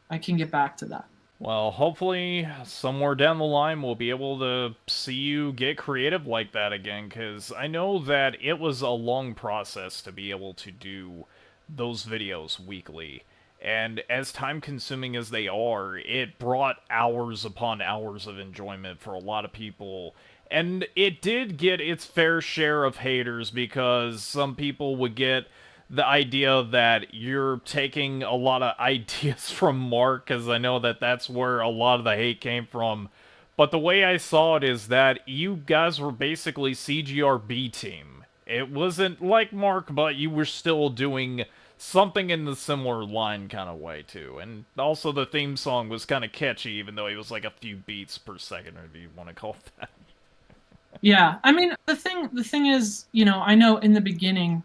I can get back to that. Well, hopefully somewhere down the line we'll be able to see you get creative like that again, because I know that it was a long process to be able to do those videos weekly. And as time-consuming as they are, it brought hours upon hours of enjoyment for a lot of people. And it did get its fair share of haters, because some people would get the idea that you're taking a lot of ideas from Mark, because I know that that's where a lot of the hate came from. But the way I saw it is that you guys were basically CGR B team. It wasn't like Mark, but you were still doing something in the similar line kind of way too. And also the theme song was kind of catchy, even though it was like a few beats per second, or if you want to call it that. Yeah, I mean, the thing is, I know in the beginning,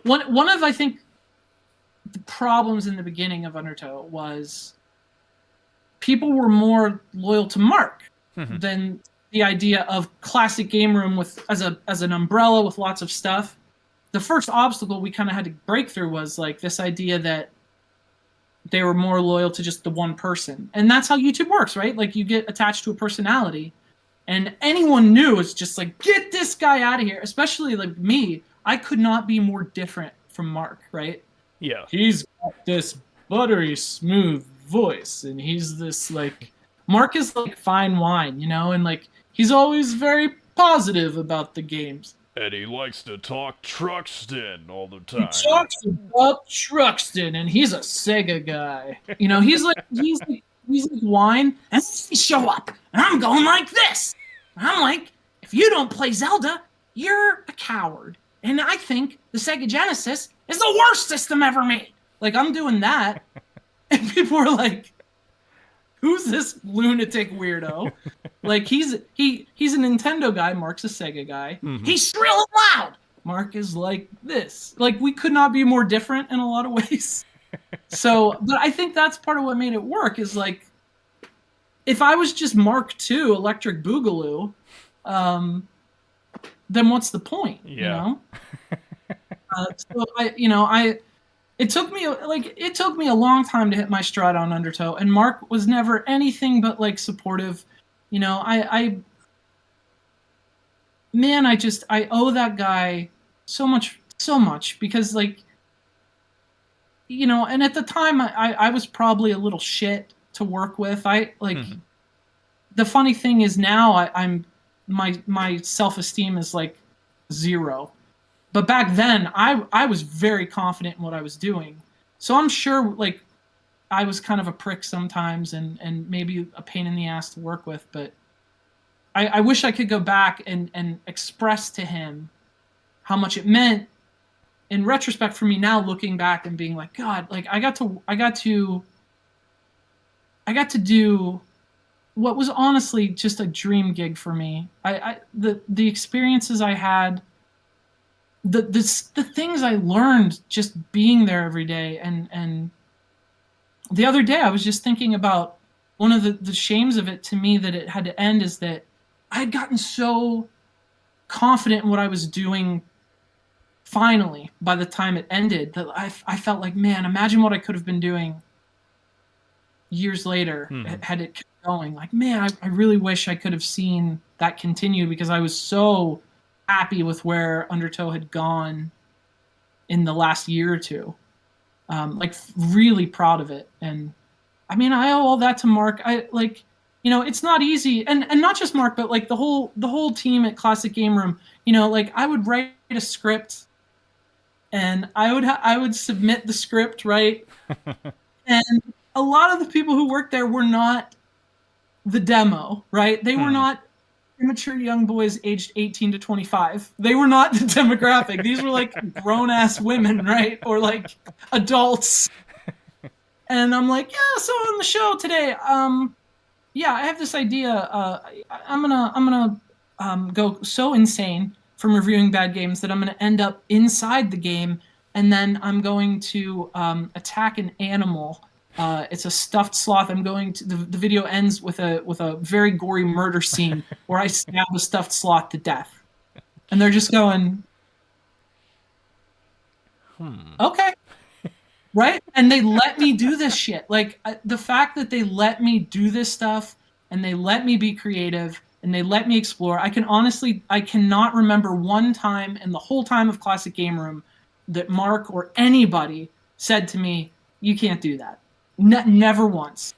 one of, I think, the problems in the beginning of Undertow was people were more loyal to Mark than the idea of classic game room with as an umbrella with lots of stuff. the first obstacle we kind of had to break through was like this idea that they were more loyal to just the one person. And that's how YouTube works, right? Like you get attached to a personality, and anyone new is just like, get this guy out of here. Especially like me, I could not be more different from Mark, right? Yeah. He's got this buttery smooth voice, and he's this like, Mark is like fine wine, and like he's always very positive about the games. And he likes to talk Truxton all the He time. talks about Truxton, and he's a Sega guy. He's like wine, and they show up, and I'm going like this. And I'm like, if you don't play Zelda, you're a coward. And I think the Sega Genesis is the worst system ever made. Like I'm doing that, and people are like, "Who's this lunatic weirdo?" Like he's a Nintendo guy. Mark's a Sega guy. Mhm. He's shrill and loud. Mark is like this. Like we could not be more different in a lot of ways. So, but I think that's part of what made it work. Is like, if I was just Mark II, Electric Boogaloo, then what's the point? Yeah. So it took me a long time to hit my stride on Undertow, and Mark was never anything but like supportive. I owe that guy so much because like, and at the time I was probably a little shit to work with. The funny thing is now I'm my self-esteem is like 0. But back then, I was very confident in what I was doing. So I'm sure, like, I was kind of a prick sometimes and maybe a pain in the ass to work with. But I wish I could go back and express to him how much it meant in retrospect for me now, looking back and being like, God, like I got to do what was honestly just a dream gig for me. The experiences I had, the things I learned just being there every day, and the other day I was just thinking about one of the shames of it to me that it had to end is that I had gotten so confident in what I was doing finally by the time it ended that I felt like, man, imagine what I could have been doing years later had it kept going. Like, man, I really wish I could have seen that continue because I was so happy with where Undertow had gone in the last year or two. Like really proud of it. And I mean, I owe all that to Mark. It's not easy, and not just Mark, but like the whole team at Classic Game Room. Like I would write a script, and I would submit the script, right? And a lot of the people who worked there were not the demo, right? They were not immature young boys aged 18 to 25. They were not the demographic. These were like grown-ass women, right? Or like adults. And I'm like, yeah, so on the show today, yeah, I have this idea. I'm gonna go so insane from reviewing bad games that I'm gonna end up inside the game, and then I'm going to attack an animal. It's a stuffed sloth. I'm going to the video ends with a very gory murder scene where I stab a stuffed sloth to death, and they're just going, okay. Right? And they let me do this shit. Like, the fact that they let me do this stuff and they let me be creative and they let me explore. I cannot remember one time in the whole time of Classic Game Room that Mark or anybody said to me, you can't do that. Never once.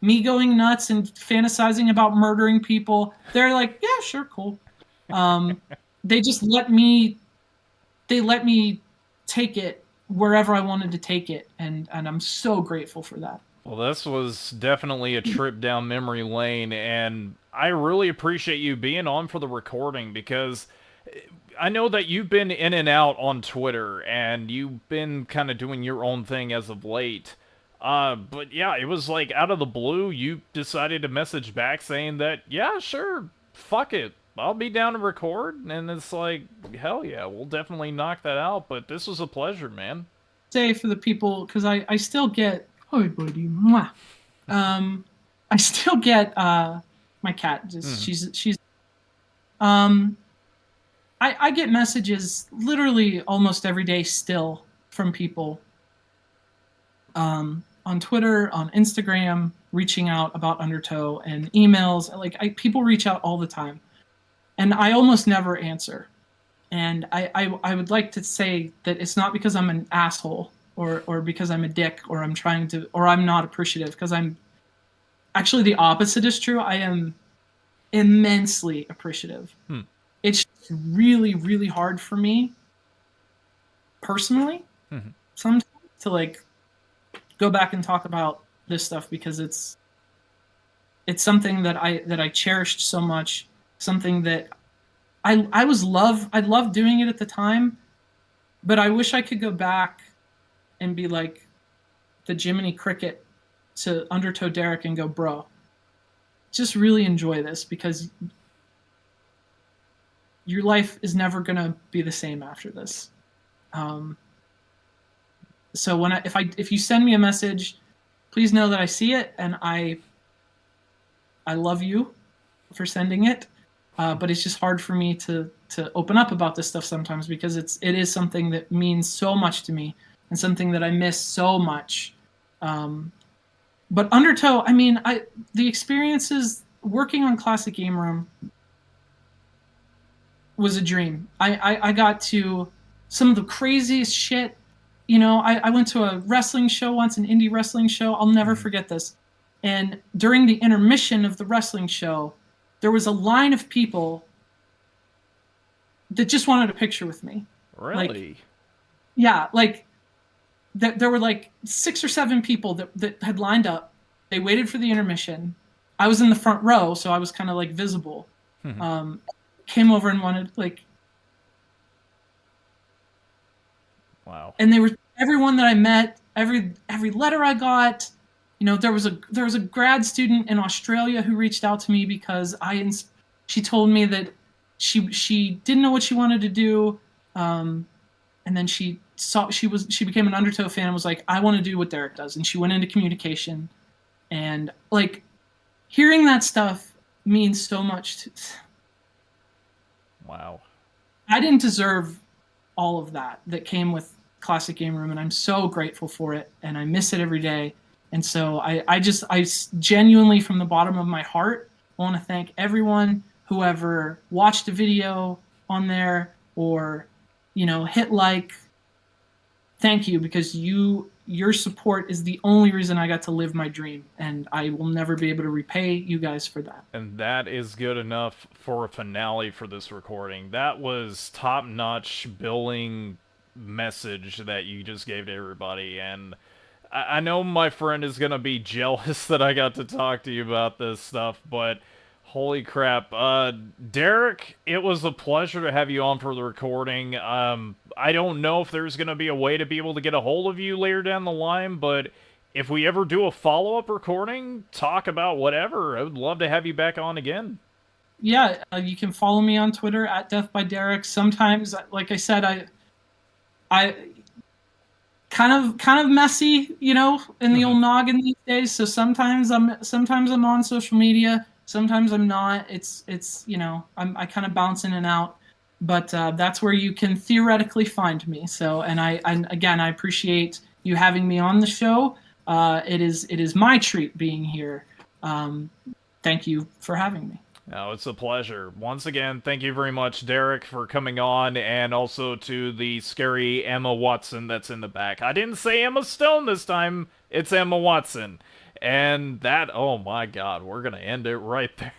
Me going nuts and fantasizing about murdering people, they're like, yeah, sure, cool. They just let me take it wherever I wanted to take it, and I'm so grateful for that. Well, this was definitely a trip down memory lane, and I really appreciate you being on for the recording because I know that you've been in and out on Twitter, and you've been kind of doing your own thing as of late. But yeah, it was like out of the blue, you decided to message back saying that, yeah, sure, fuck it, I'll be down to record, and it's like, hell yeah, we'll definitely knock that out, but this was a pleasure, man. Say for the people, because I still get, hi buddy, mwah. I still get, my cat, she's, I get messages literally almost every day still from people on Twitter, on Instagram, reaching out about Undertow, and emails. Like people reach out all the time, and I almost never answer. And I would like to say that it's not because I'm an asshole or because I'm a dick or I'm trying to or I'm not appreciative, because I'm actually the opposite is true. I am immensely appreciative. Hmm. It's really, really hard for me personally Mm-hmm. sometimes to like go back and talk about this stuff, because it's something that I cherished so much, something that I loved doing it at the time, but I wish I could go back and be like the Jiminy Cricket to Undertow Derek and go, bro, just really enjoy this, because your life is never gonna be the same after this. Um, so if you send me a message, please know that I see it, and I love you for sending it. But it's just hard for me to open up about this stuff sometimes, because it is something that means so much to me and something that I miss so much. But Undertow, I mean, the experiences working on Classic Game Room was a dream. I got to some of the craziest shit. You know, I went to a wrestling show once, an indie wrestling show. I'll never Mm-hmm. forget this. And during the intermission of the wrestling show, there was a line of people that just wanted a picture with me. Like, Really? yeah, like there were like 6 or 7 people that had lined up. They waited for the intermission. I was in the front row, so I was kind of like visible. Mm-hmm. Um, Came over and wanted like, Wow. and they were everyone that I met, every letter I got. You know, there was a grad student in Australia who reached out to me because she told me that she didn't know what she wanted to do, and then she became an Undertow fan and was like, I want to do what Derek does, and she went into communication, and like hearing that stuff means so much Wow. I didn't deserve all of that came with Classic Game Room, and I'm so grateful for it, and I miss it every day. And so I genuinely, from the bottom of my heart, want to thank everyone who ever watched a video on there or, hit like. Thank you, because your support is the only reason I got to live my dream, and I will never be able to repay you guys for that. And that is good enough for a finale for this recording. That was top-notch billing message that you just gave to everybody, and I know my friend is gonna be jealous that I got to talk to you about this stuff, but holy crap. Derek, it was a pleasure to have you on for the recording. I don't know if there's gonna be a way to be able to get a hold of you later down the line, but if we ever do a follow-up recording, talk about whatever, I would love to have you back on again. Yeah, you can follow me on Twitter at Death by Derek. Sometimes, like I said, I kind of messy, in the old noggin these days. So sometimes I'm on social media, sometimes I'm not. It's I kind of bounce in and out, but that's where you can theoretically find me. So, and again, I appreciate you having me on the show. It is my treat being here. Thank you for having me. No, it's a pleasure. Once again, thank you very much, Derek, for coming on, and also to the scary Emma Watson that's in the back. I didn't say Emma Stone this time, it's Emma Watson. And that, oh my god, we're gonna end it right there.